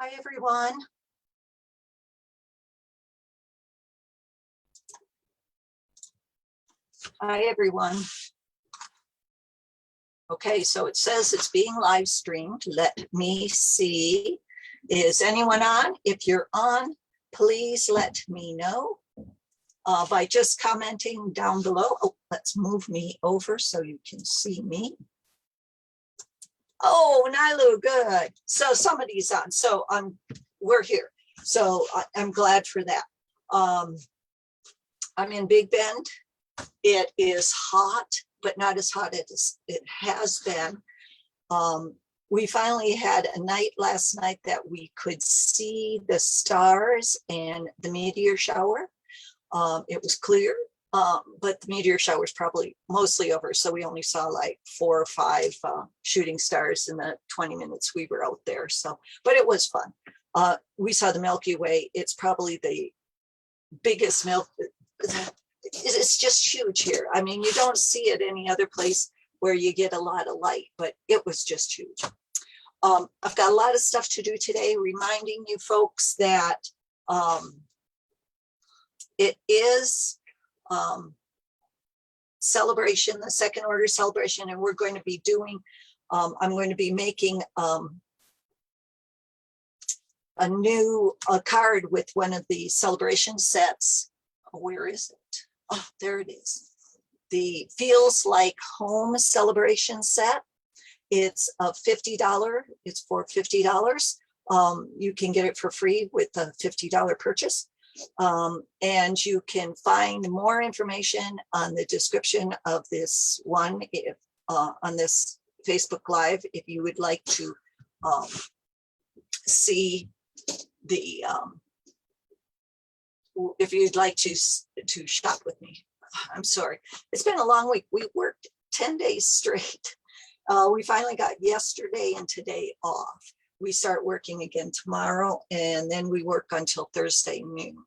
Hi, everyone. Hi, everyone. Okay, so it says it's being live streamed. Let me see. Is anyone on? If you're on, please let me know by just commenting down below. Oh, let's move me over so you can see me. Oh, Nilu, good. So somebody's on. So we're here. So I'm glad for that. I'm in Big Bend. It is hot, but not as hot as it has been. We finally had a night last night that we could see the stars and the meteor shower. It was clear, but the meteor shower is probably mostly over. So we only saw like 4 or 5 shooting stars in the 20 minutes we were out there. So, but it was fun. We saw the Milky Way. It's probably the biggest it's just huge here. I mean, you don't see it any other place where you get a lot of light, but it was just huge. I've got a lot of stuff to do today, reminding you folks that it is celebration, the second order celebration, and we're going to be doing, I'm going to be making a card with one of the celebration sets. Where is it? Oh, there it is. The Feels Like Home celebration set. It's a $50. It's for $50. You can get it for free with a $50 purchase. And you can find more information on the description of this one if, on this Facebook Live if you would like to see the if you'd like to shop with me. I'm sorry, it's been a long week. We worked 10 days straight. We finally got yesterday and today off. We start working again tomorrow, and then we work until Thursday noon.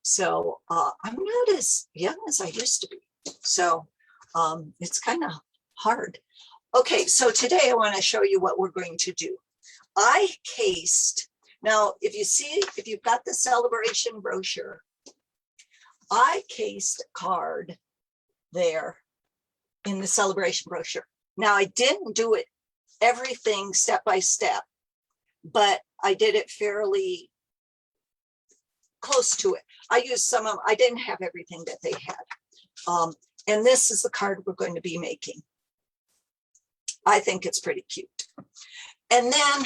So I'm not as young as I used to be. So it's kind of hard. Okay, so today I want to show you what we're going to do. I cased. Now, if you've got the celebration brochure, I cased a card there in the celebration brochure. Now, I didn't do it everything step by step, but I did it fairly close to it. I used some of, I didn't have everything that they had. And this is the card we're going to be making. I think it's pretty cute. And then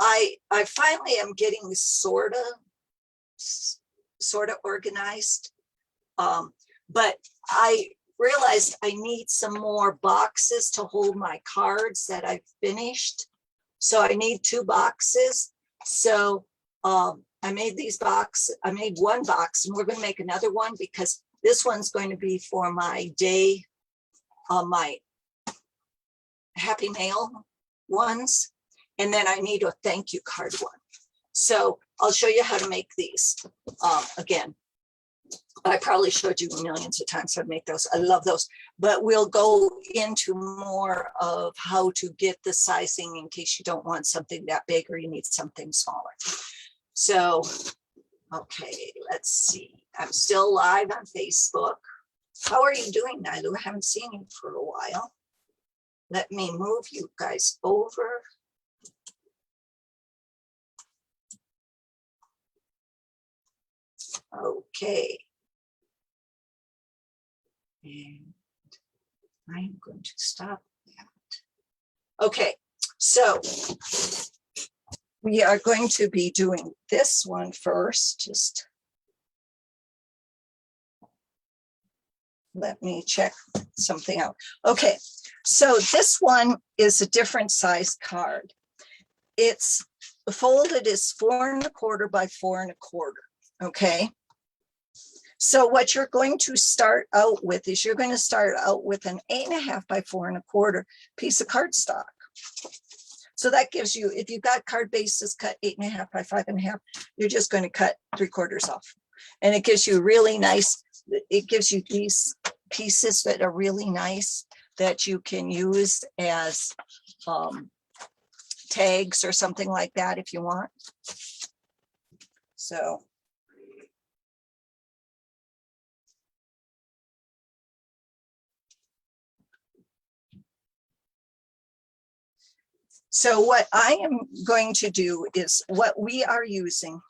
I finally am getting sort of organized, but I realized I need some more boxes to hold my cards that I've finished. So I need 2 boxes. So I made these boxes. I made 1 box, and we're going to make another one because this one's going to be for my day, my Happy Mail ones. And then I need a thank you card one. So I'll show you how to make these. Again, I probably showed you millions of times how to make those. I love those. But we'll go into more of how to get the sizing in case you don't want something that big or you need something smaller. So, okay, let's see. I'm still live on Facebook. How are you doing, Nilu? I haven't seen you for a while. Let me move you guys over. Okay. And I'm going to stop that. Okay, so we are going to be doing this one first. Just let me check something out. Okay, so this one is a different size card. It's folded is 4 1/4 by 4 1/4. Okay. So what you're going to start out with is you're going to start out with an 8 1/2 by 4 1/4 piece of cardstock. So that gives you, if you've got card bases cut 8 1/2 by 5 1/2, you're just going to cut 3/4 off. And it gives you really nice, it gives you these pieces that are really nice that you can use as tags or something like that if you want. So what I am going to do is what we are using,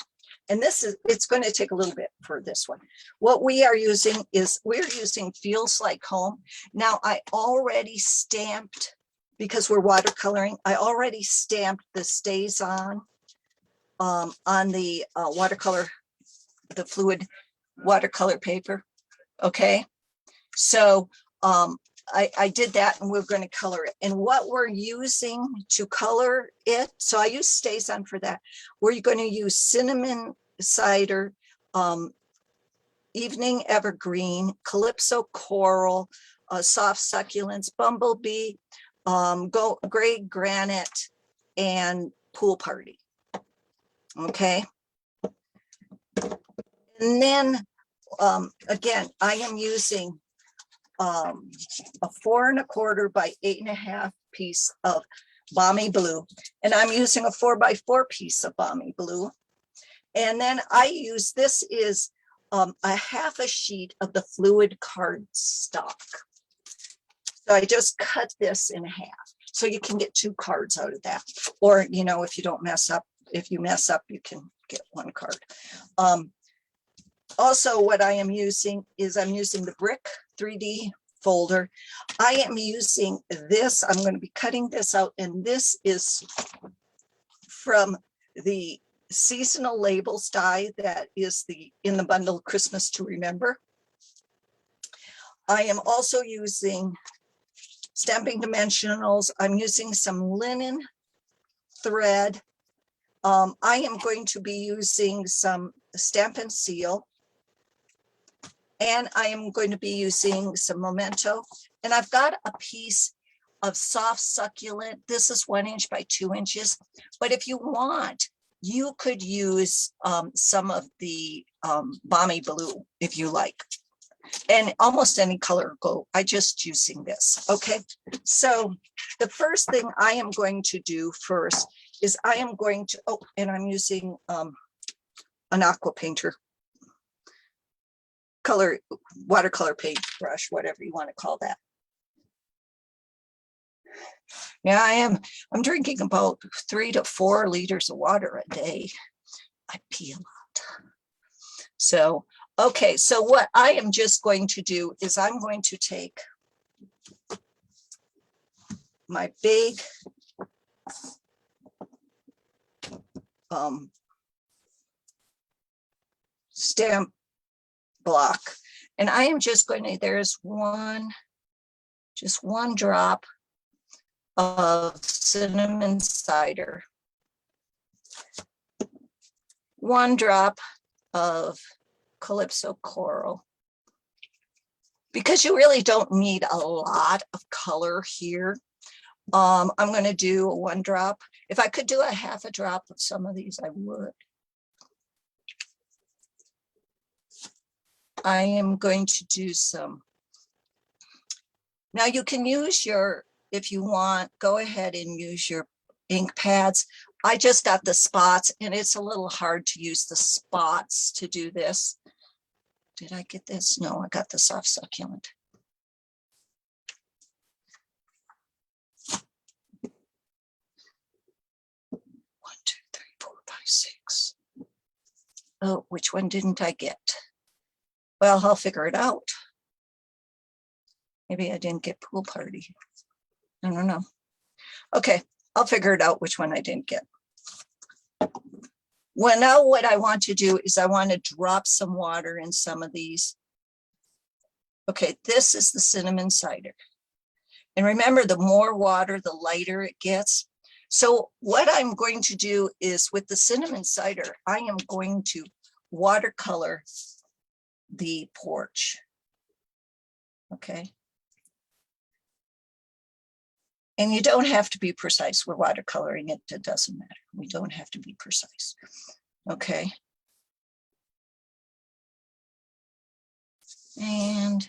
and this is, it's going to take a little bit for this one. What we are using is we're using Feels Like Home. Now I already stamped, because we're watercoloring, I already stamped the Stays On the watercolor, the fluid watercolor paper. Okay, so I did that, and we're going to color it. And what we're using to color it, so I use Stays On for that. We're going to use Cinnamon Cider, Evening Evergreen, Calypso Coral, Soft Succulents, Bumblebee, Gray Granite, and Pool Party. Okay. And then again, I am using a 4 1/4 by 8 1/2 piece of Balmy Blue, and I'm using a 4 by 4 piece of Balmy Blue. And then I use, this is a 1/2 sheet of the fluid cardstock. So I just cut this in half, so you can get 2 cards out of that. Or, you know, if you don't mess up, if you mess up, you can get 1 card. Also, what I am using is I'm using the Brick 3D folder. I am using this. I'm going to be cutting this out, and this is from the seasonal labels die that is in the bundle Christmas to Remember. I am also using Stamping Dimensionals. I'm using some linen thread. I am going to be using some Stampin' Seal. And I am going to be using some Memento. And I've got a piece of soft succulent. This is 1 inch by 2 inches. But if you want, you could use some of the Balmy Blue if you like. And almost any color go. I just using this. Okay. So the first thing I am going to do first is I am going to, oh, and I'm using an aqua painter color, watercolor paintbrush, whatever you want to call that. Yeah, I'm drinking about 3 to 4 liters of water a day. I pee a lot. So, okay, so what I am just going to do is I'm going to take my big stamp block, and I am just going to, there's just one drop of cinnamon cider, 1 drop of Calypso Coral, because you really don't need a lot of color here. I'm going to do 1 drop. If I could do a 1/2 drop of some of these, I would. I am going to do some. Now you can use your, if you want, go ahead and use your ink pads. I just got the spots, and it's a little hard to use the spots to do this. Did I get this? No, I got the soft succulent. One, two, three, 4, 5, 6. Oh, which one didn't I get? Well, I'll figure it out. Maybe I didn't get Pool Party. I don't know. Okay, I'll figure it out which one I didn't get. Well, now what I want to do is I want to drop some water in some of these. Okay, this is the cinnamon cider. And remember, the more water, the lighter it gets. So what I'm going to do is with the cinnamon cider, I am going to watercolor the porch. Okay. And you don't have to be precise. We're watercoloring it. It doesn't matter. We don't have to be precise. Okay. And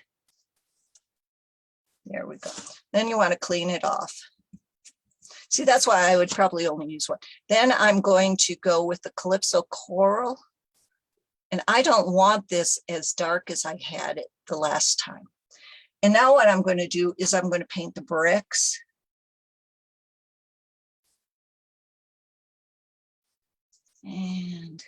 there we go. Then you want to clean it off. See, that's why I would probably only use one. Then I'm going to go with the Calypso Coral. And I don't want this as dark as I had it the last time. And now what I'm going to do is I'm going to paint the bricks. And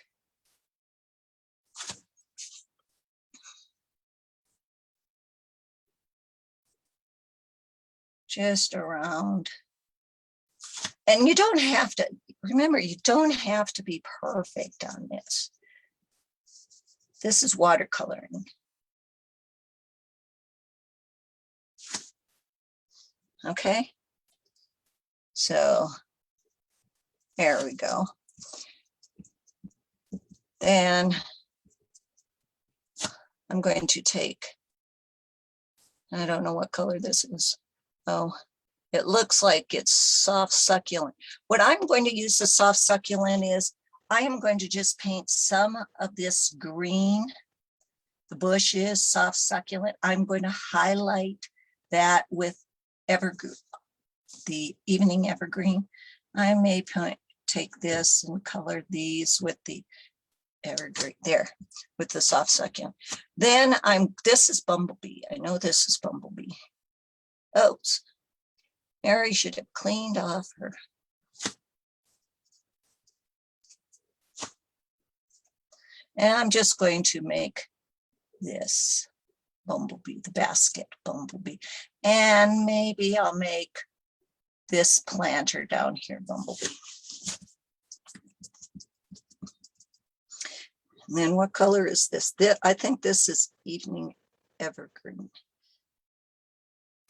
just around. And you don't have to, remember, you don't have to be perfect on this. This is watercoloring. Okay. So there we go. Then I'm going to take, I don't know what color this is. Oh, it looks like it's soft succulent. What I'm going to use the soft succulent is, I am going to just paint some of this green. The bush is soft succulent. I'm going to highlight that with evergreen, the evening evergreen. I may take this and color these with the evergreen there, with the soft succulent. Then this is Bumblebee. I know this is Bumblebee. Oh, Mary should have cleaned off her. And I'm just going to make this Bumblebee, the basket Bumblebee. And maybe I'll make this planter down here, Bumblebee. And then what color is this? I think this is Evening Evergreen.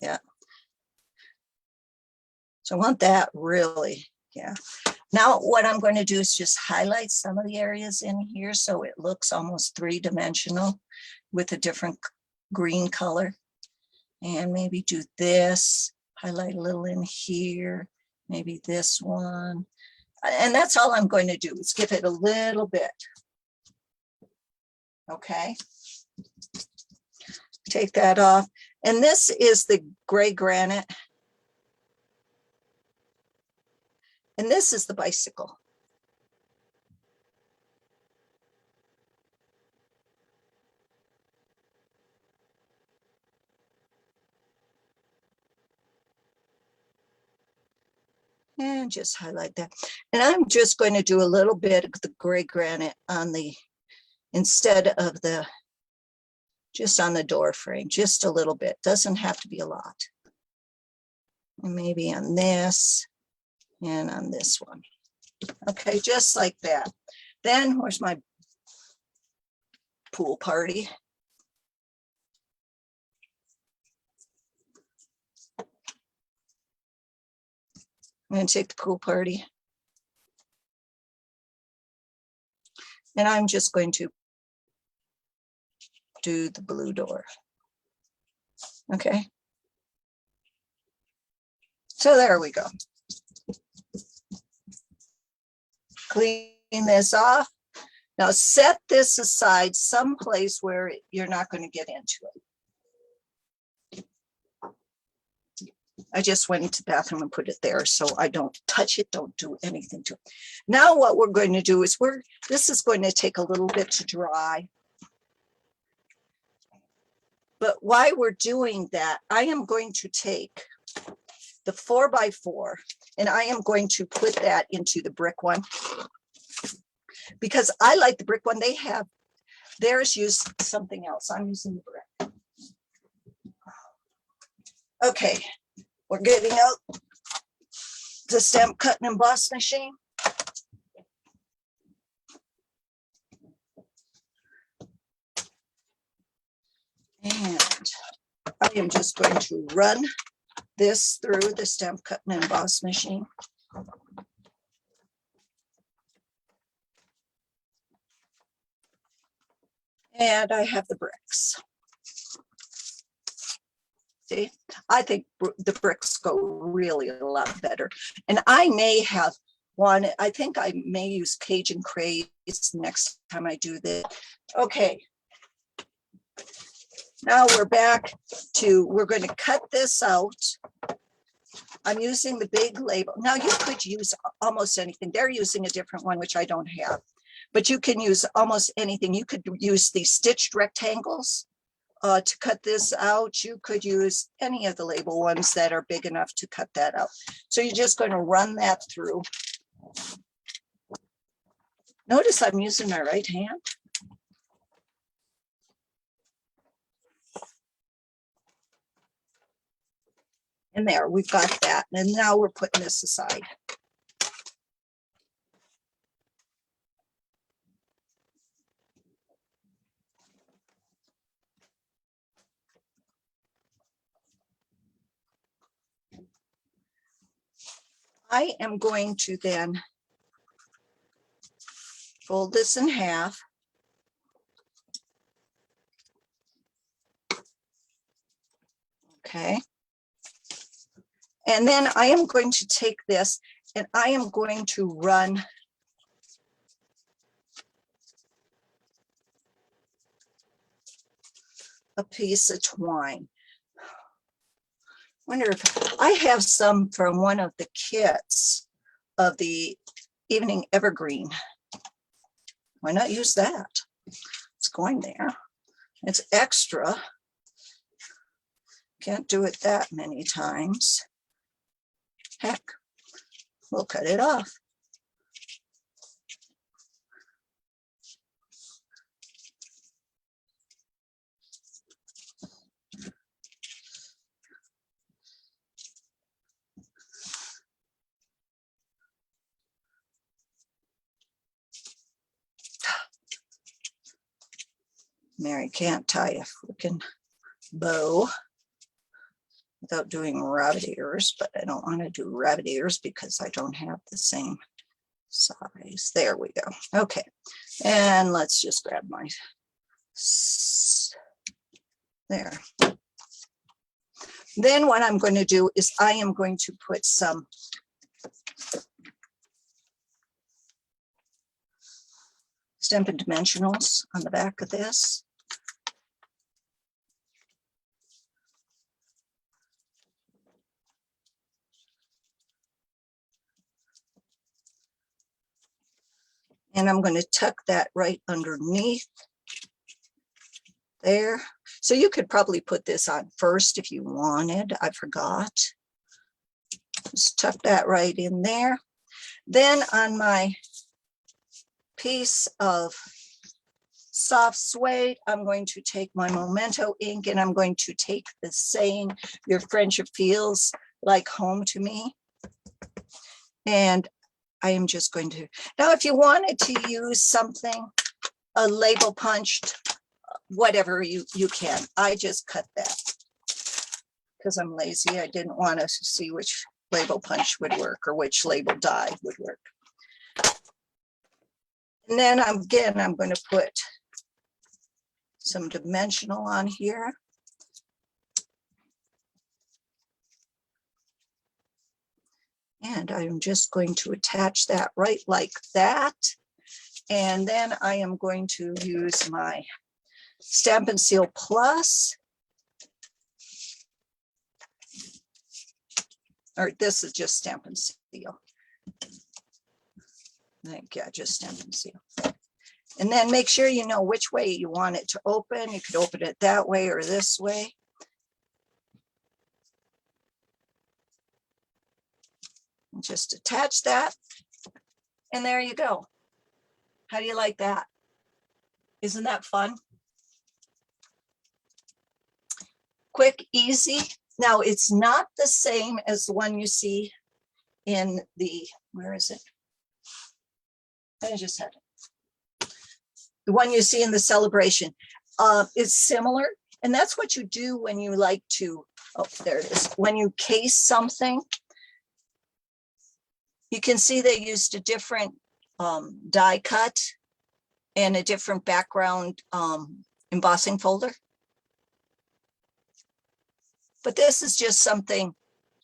Yeah. So I want that really, yeah. Now what I'm going to do is just highlight some of the areas in here so it looks almost three-dimensional with a different green color. And maybe do this, highlight a little in here, maybe this one. And that's all I'm going to do is give it a little bit. Okay. Take that off. And this is the gray granite. And this is the bicycle. And just highlight that. And I'm just going to do a little bit of the gray granite on the, instead of the, just on the door frame, just a little bit. Doesn't have to be a lot. And maybe on this and on this one. Okay, just like that. Then where's my pool party? I'm going to take the pool party. And I'm just going to do the blue door. Okay. So there we go. Clean this off. Now set this aside someplace where you're not going to get into it. I just went into the bathroom and put it there so I don't touch it, don't do anything to it. Now what we're going to do is this is going to take a little bit to dry. But while we're doing that, I am going to take the 4x4 and I am going to put that into the brick one. Because I like the brick one. They have, theirs use something else. I'm using the brick. Okay, we're getting out the stamp cut and emboss machine. And I am just going to run this through the stamp cut and emboss machine. And I have the bricks. See, I think the bricks go really a lot better. And I may have one, I think I may use Cajun crates next time I do this. Okay. Now we're back to, we're going to cut this out I'm using the big label. Now you could use almost anything. They're using a different one, which I don't have, but you can use almost anything. You could use these stitched rectangles to cut this out. You could use any of the label ones that are big enough to cut that out. So you're just going to run that through. Notice I'm using my right hand. And there, we've got that. And now we're putting this aside. I am going to then fold this in half. Okay. And then I am going to take this and I am going to run a piece of twine. Wonder if I have some from one of the kits of the Evening Evergreen. Why not use that? It's going there. It's extra. Can't do it that many times. Heck, we'll cut it off. Mary can't tie a freaking bow without doing rabbit ears, but I don't want to do rabbit ears because I don't have the same size. There we go. Okay, and let's just grab my, there. Then what I'm going to do is I am going to put some Stampin' Dimensionals on the back of this. And I'm going to tuck that right underneath there. So you could probably put this on first if you wanted. I forgot. Just tuck that right in there. Then on my piece of soft suede, I'm going to take my Memento ink and I'm going to take the saying, "Your friendship feels like home to me." And I am just going to, now if you wanted to use something, a label punched, whatever, you can. I just cut that because I'm lazy. I didn't want to see which label punch would work or which label die would work. And then again, I'm going to put some dimensional on here. And I'm just going to attach that right like that. And then I am going to use my Stampin' Seal Plus. Or this is just Stampin' Seal. I think, yeah, just Stampin' Seal. And then make sure you know which way you want it to open. You could open it that way or this way. And just attach that. And there you go. How do you like that? Isn't that fun? Quick, easy. Now it's not the same as the one you see in the, where is it? I just had it. The one you see in the celebration is similar. And that's what you do when you like to, oh, there it is. When you case something, you can see they used a different die cut and a different background embossing folder. But this is just something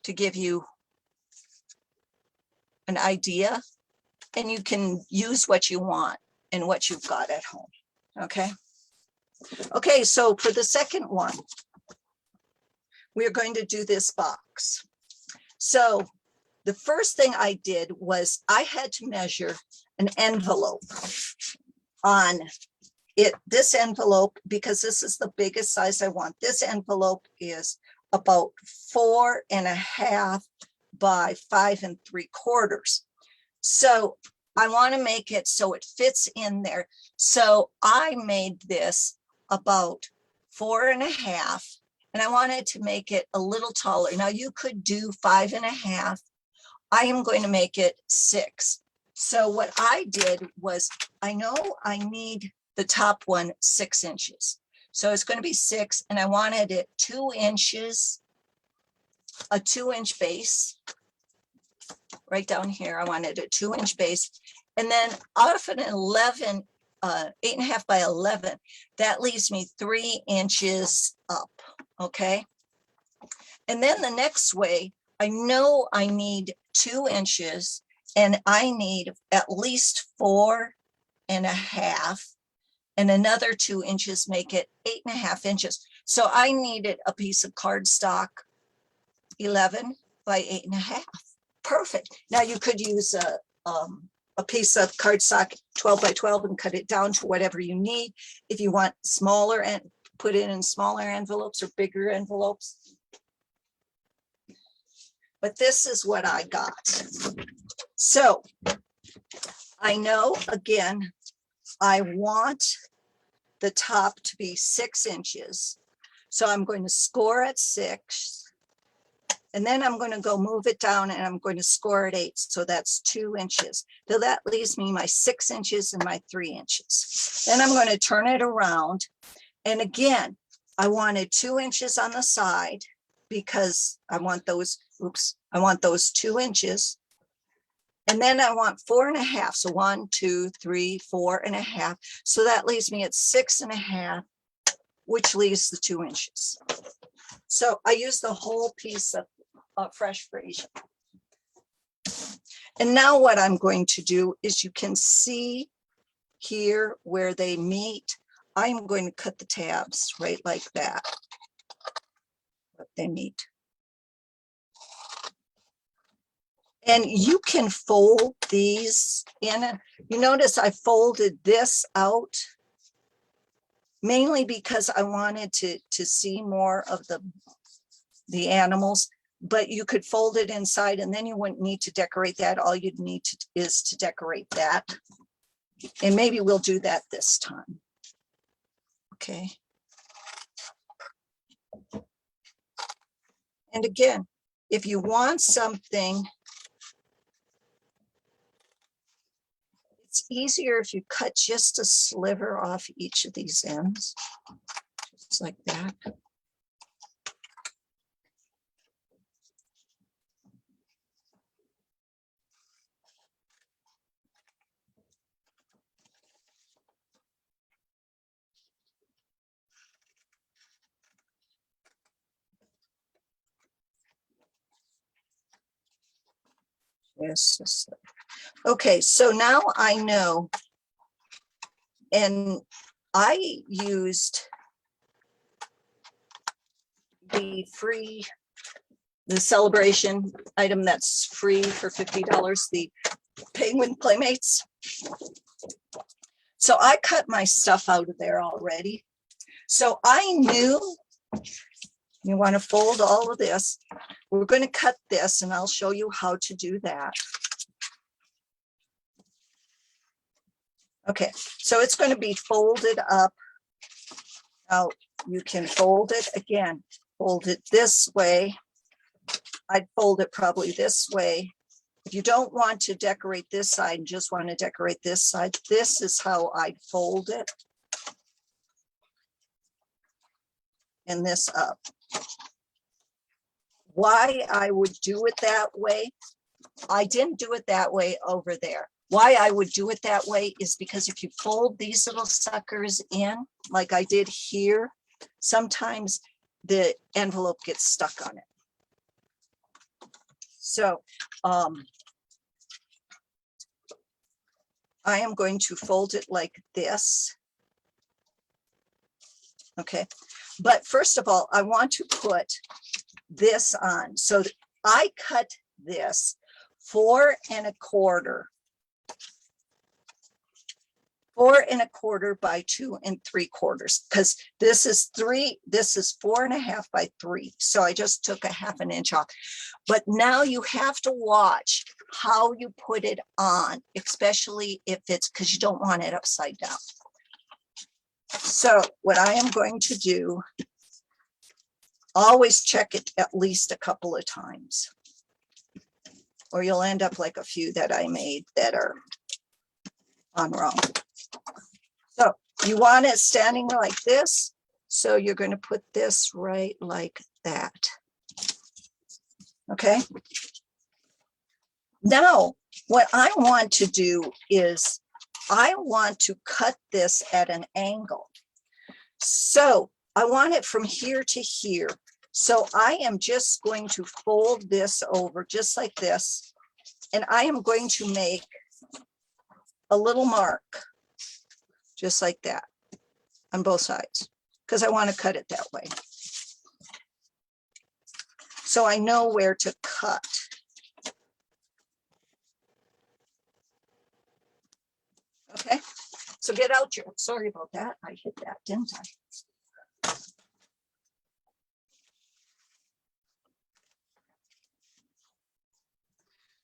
to give you an idea, and you can use what you want and what you've got at home. Okay. Okay, so for the second one, we're going to do this box. So the first thing I did was I had to measure an envelope on it. This envelope, because this is the biggest size I want, this envelope is about 4.5 by 5 3/4. So I want to make it so it fits in there. So I made this about 4.5, and I wanted to make it a little taller. Now you could do 5.5. I am going to make it 6. So what I did was, I know I need the top one 6 inches. So it's going to be 6, and I wanted it 2 inches, a 2-inch base. Right down here, I wanted a 2-inch base. And then out of an 11, 8.5 by 11, that leaves me 3 inches up, okay? And then the next way, I know I need 2 inches, and I need at least 4.5, and another 2 inches make it 8.5 inches. So I needed a piece of cardstock, 11 by 8.5. Perfect. Now you could use a piece of cardstock 12 by 12 and cut it down to whatever you need. If you want smaller, and put it in smaller envelopes or bigger envelopes. But this is what I got. So I know, again, I want the top to be 6 inches. So I'm going to score at 6. And then I'm going to go move it down, and I'm going to score at 8. So that's 2 inches. So that leaves me my 6 inches and my 3 inches. Then I'm going to turn it around. And again, I wanted 2 inches on the side because I want those, I want those 2 inches. And then I want 4.5. So 1, 2, 3, 4.5. So that leaves me at 6.5, which leaves the 2 inches. So I use the whole piece of fresh freesia. And now what I'm going to do is, you can see here where they meet. I'm going to cut the tabs right like that. But they meet. And you can fold these in. You notice I folded this out mainly because I wanted to see more of the animals, but you could fold it inside, and then you wouldn't need to decorate that. All you'd need is to decorate that. And maybe we'll do that this time. Okay. And again, if you want something, it's easier if you cut just a sliver off each of these ends, just like that. Yes. Okay, so now I know, and I used the celebration item that's free for $50, the Penguin Playmates. So I cut my stuff out of there already. So I knew you want to fold all of this. We're going to cut this, and I'll show you how to do that. Okay, so it's going to be folded up. Now you can fold it again, fold it this way. I'd fold it probably this way. If you don't want to decorate this side and just want to decorate this side, this is how I'd fold it. And this up. Why I would do it that way, I didn't do it that way over there. Why I would do it that way is because if you fold these little suckers in, like I did here, sometimes the envelope gets stuck on it. So I am going to fold it like this. Okay, but first of all, I want to put this on. So I cut this 4 1/4. 4 1/4 by 2 3/4, because this is 4 1/2 by 3. So I just took a 1/2 inch off. But now you have to watch how you put it on, especially if it's, because you don't want it upside down. So what I am going to do, always check it at least a couple of times, or you'll end up like a few that I made that are on wrong. So you want it standing like this. So you're going to put this right like that. Okay. Now, what I want to do is I want to cut this at an angle. So I want it from here to here. So I am just going to fold this over just like this. And I am going to make a little mark just like that on both sides, because I want to cut it that way. So I know where to cut. Okay, so get out your, sorry about that. I hit that, didn't I?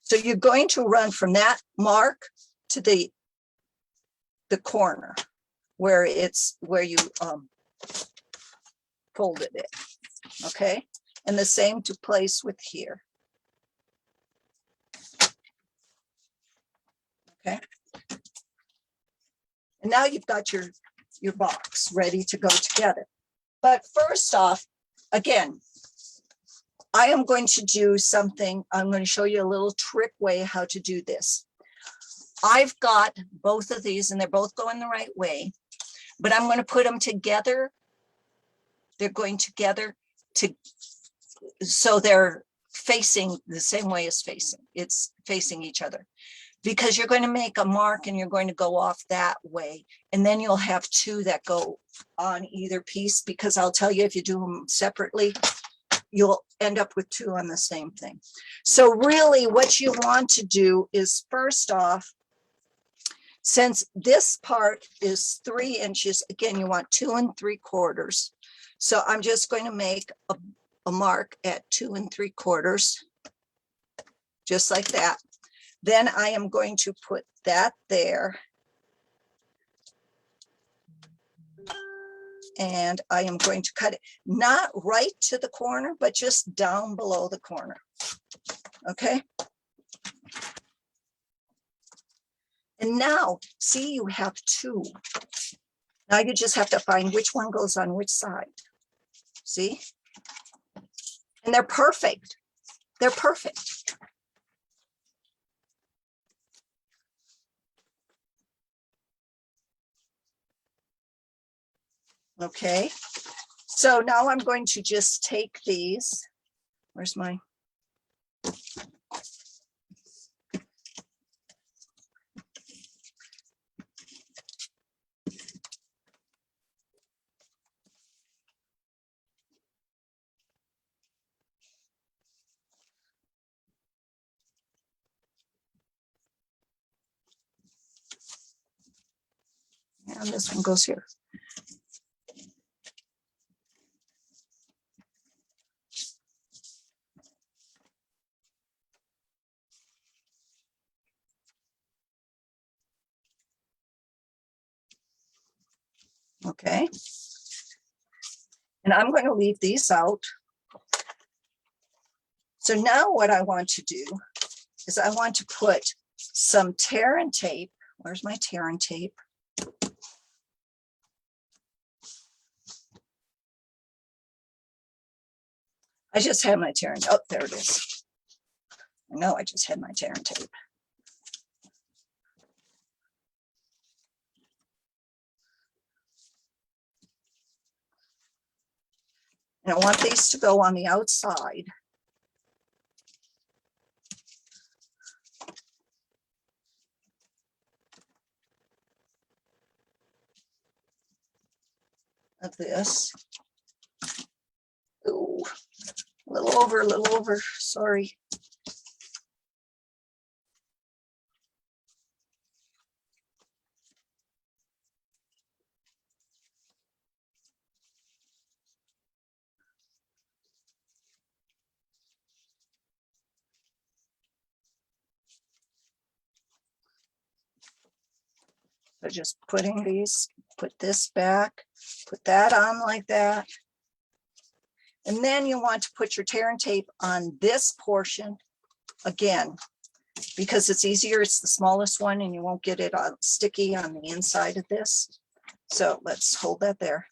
So you're going to run from that mark to the corner where you folded it. Okay, and the same to place with here. Okay, and now you've got your box ready to go together. But first off, again, I am going to do something. I'm going to show you a little trick way how to do this. I've got both of these and they're both going the right way, but I'm going to put them together. They're going together so they're facing the same way as facing. It's facing each other, because you're going to make a mark and you're going to go off that way. And then you'll have two that go on either piece, because I'll tell you, if you do them separately, you'll end up with two on the same thing. So really what you want to do is, first off, since this part is 3 inches, again, you want 2 3/4. So I'm just going to make a mark at 2 3/4, just like that. Then I am going to put that there. And I am going to cut it, not right to the corner, but just down below the corner. Okay. And now, see, you have two. Now you just have to find which one goes on which side. See? And they're perfect. They're perfect. Okay. So now I'm going to just take these. Where's my? And this one goes here. Okay. And I'm going to leave these out. So now what I want to do is I want to put some tear and tape. Where's my tear and tape? I just had my tear and, oh, there it is. I know I just had my tear and tape. And I want these to go on the outside. Of this. Ooh, a little a little over, sorry. So just putting these, put this back, put that on like that. And then you want to put your tear and tape on this portion again, because it's easier. It's the smallest one and you won't get it sticky on the inside of this. So let's hold that there.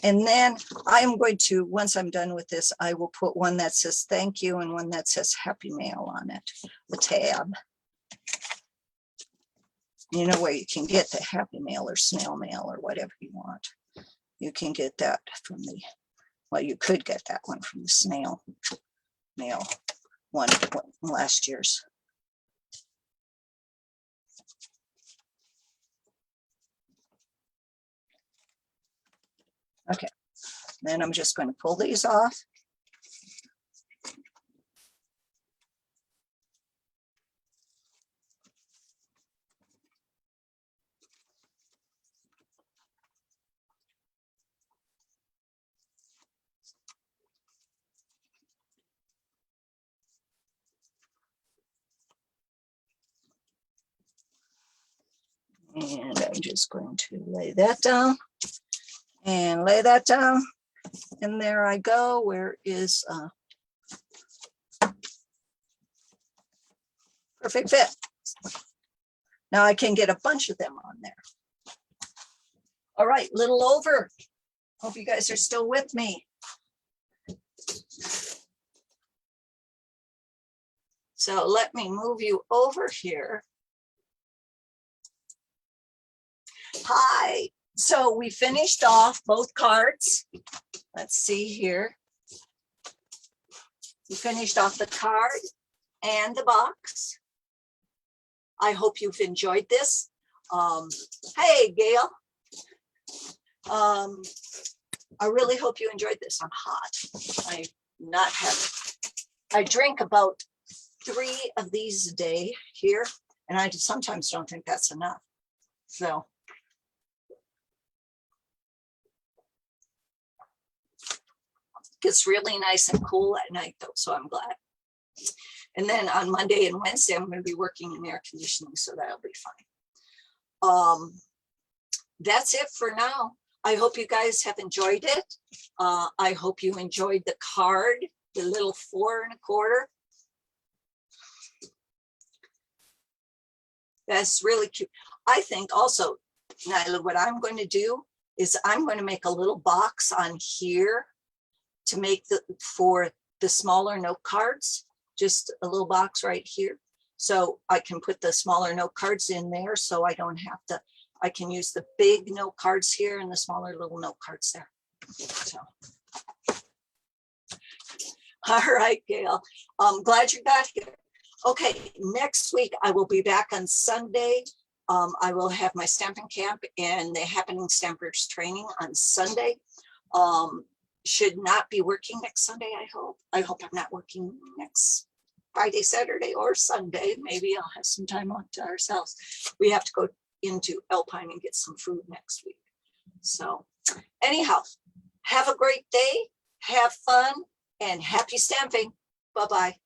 And then I'm going to, once I'm done with this, I will put one that says thank you and one that says happy mail on it, the tab. You know where you can get the happy mail or snail mail or whatever you want. You can get that from the, well, you could get that one from the snail mail one last year's. Okay, then I'm just going to pull these off. And I'm just going to lay that down and lay that down. And there I go. Where is perfect fit? Now I can get a bunch of them on there. All right, little over. Hope you guys are still with me. So let me move you over here. Hi. So we finished off both cards. Let's see here. We finished off the card and the box. I hope you've enjoyed this. Hey, Gail. I really hope you enjoyed this. I'm hot. I'm not having. I drink about 3 of these a day here, and I sometimes don't think that's enough. So. It's really nice and cool at night though, so I'm glad. And then on Monday and Wednesday, I'm going to be working in air conditioning, so that'll be fine. That's it for now. I hope you guys have enjoyed it. I hope you enjoyed the card, the little 4 1/4. That's really cute. I think also, Nyla, what I'm going to do is I'm going to make a little box on here to make for the smaller note cards, just a little box right here. So I can put the smaller note cards in there so I don't have to, I can use the big note cards here and the smaller little note cards there. So. All right, Gail, I'm glad you got here. Okay, next week I will be back on Sunday. I will have my stamping camp and the Happening Stampers training on Sunday. Should not be working next Sunday, I hope. I hope I'm not working next Friday, Saturday, or Sunday. Maybe I'll have some time on to ourselves. We have to go into Alpine and get some food next week. So anyhow, have a great day, have fun, and happy stamping. Bye-bye.